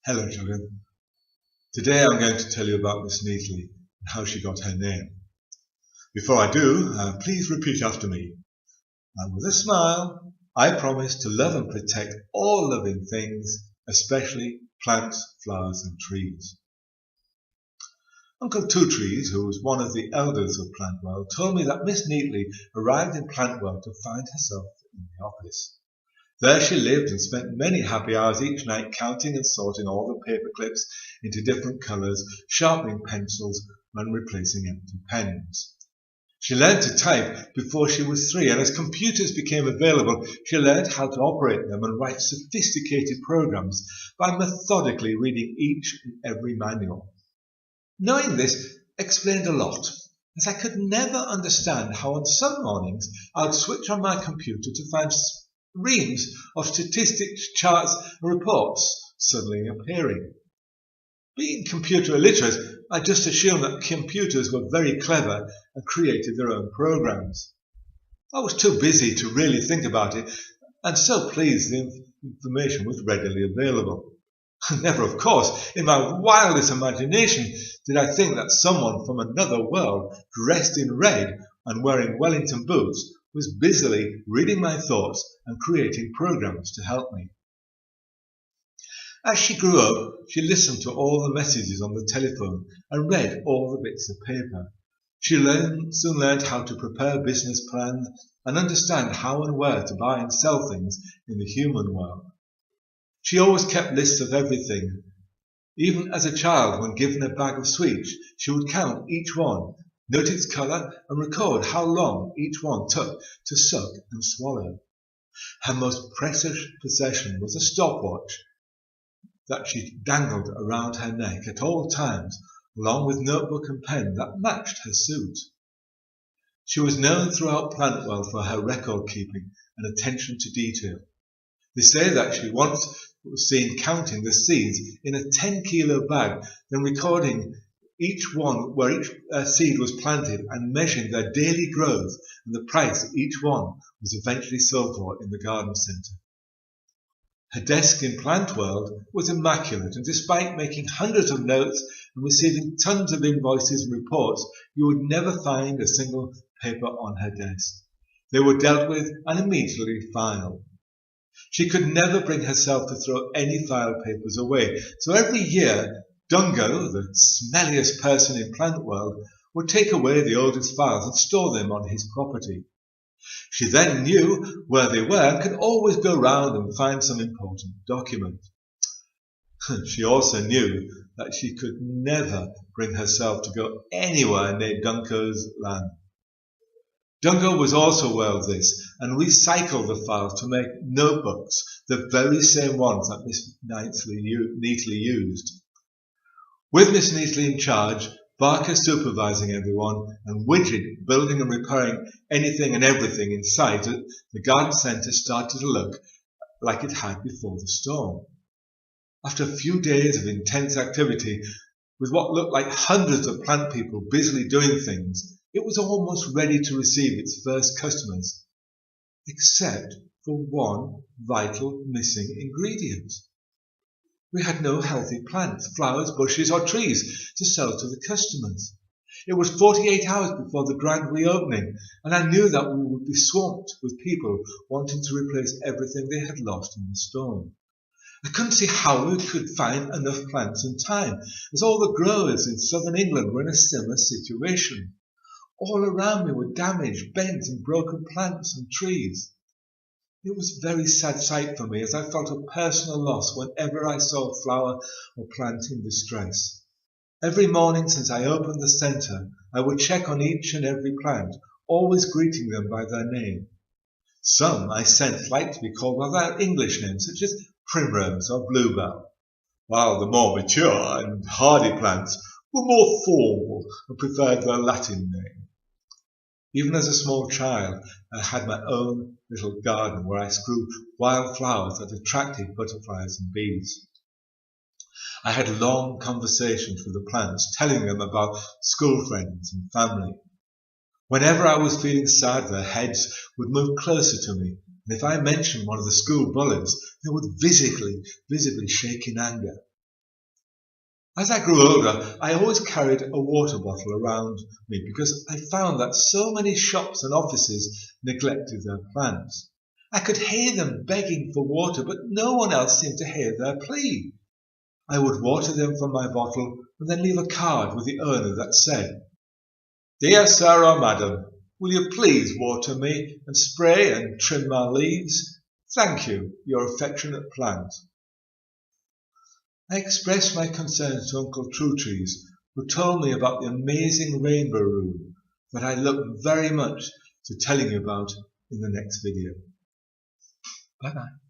Hello children, today I'm going to tell you about Miss Neatly and how she got her name. Before I do, please repeat after me. And with a smile, I promise to love and protect all living things, especially plants, flowers and trees. Uncle Two Trees, who was one of the elders of Plant World, told me that Miss Neatly arrived in Plant World to find herself in the office. There she lived and spent many happy hours each night counting and sorting all the paper clips into different colours, sharpening pencils and replacing empty pens. She learned to type before she was 3, and as computers became available, she learned how to operate them and write sophisticated programs by methodically reading each and every manual. Knowing this explained a lot, as I could never understand how on some mornings I would switch on my computer to find reams of statistics, charts and reports suddenly appearing. Being computer illiterate, I just assumed that computers were very clever and created their own programs. I was too busy to really think about it, and so pleased the information was readily available. Never, of course, in my wildest imagination did I think that someone from another world, dressed in red and wearing Wellington boots, was busily reading my thoughts and creating programs to help me. As she grew up, she listened to all the messages on the telephone and read all the bits of paper. She soon learned how to prepare business plans and understand how and where to buy and sell things in the human world. She always kept lists of everything. Even as a child, when given a bag of sweets, she would count each one, note its colour and record how long each one took to suck and swallow. Her most precious possession was a stopwatch that she dangled around her neck at all times, along with notebook and pen that matched her suit. She was known throughout Plant World for her record keeping and attention to detail. They say that she once was seen counting the seeds in a 10-kilo bag, then recording each one where each seed was planted and measuring their daily growth and the price each one was eventually sold for in the garden centre. Her desk in Plant World was immaculate, and despite making hundreds of notes and receiving tons of invoices and reports, you would never find a single paper on her desk. They were dealt with and immediately filed. She could never bring herself to throw any file papers away, so every year Dungo, the smelliest person in Plant World, would take away the oldest files and store them on his property. She then knew where they were and could always go round and find some important document. She also knew that she could never bring herself to go anywhere near Dungo's land. Dungo was also aware of this and recycled the files to make notebooks, the very same ones that Miss Neatly used. With Miss Neatly in charge, Barker supervising everyone, and Widget building and repairing anything and everything in sight, the garden centre started to look like it had before the storm. After a few days of intense activity, with what looked like hundreds of plant people busily doing things, it was almost ready to receive its first customers, except for one vital missing ingredient. We had no healthy plants, flowers, bushes or trees to sell to the customers. It was 48 hours before the grand reopening, and I knew that we would be swamped with people wanting to replace everything they had lost in the storm. I couldn't see how we could find enough plants in time, as all the growers in southern England were in a similar situation. All around me were damaged, bent and broken plants and trees. It was a very sad sight for me, as I felt a personal loss whenever I saw a flower or plant in distress. Every morning since I opened the centre, I would check on each and every plant, always greeting them by their name. Some I sensed liked to be called by their English names, such as primrose or bluebell, while the more mature and hardy plants were more formal and preferred their Latin name. Even as a small child, I had my own little garden where I grew wild flowers that attracted butterflies and bees. I had long conversations with the plants, telling them about school friends and family. Whenever I was feeling sad, their heads would move closer to me, and if I mentioned one of the school bullies, they would visibly shake in anger. As I grew older, I always carried a water bottle around me because I found that so many shops and offices neglected their plants. I could hear them begging for water, but no one else seemed to hear their plea. I would water them from my bottle and then leave a card with the owner that said, "Dear sir or madam, will you please water me and spray and trim my leaves? Thank you, your affectionate plant." I expressed my concerns to Uncle True Trees, who told me about the amazing rainbow room that I look very much to telling you about in the next video. Bye bye.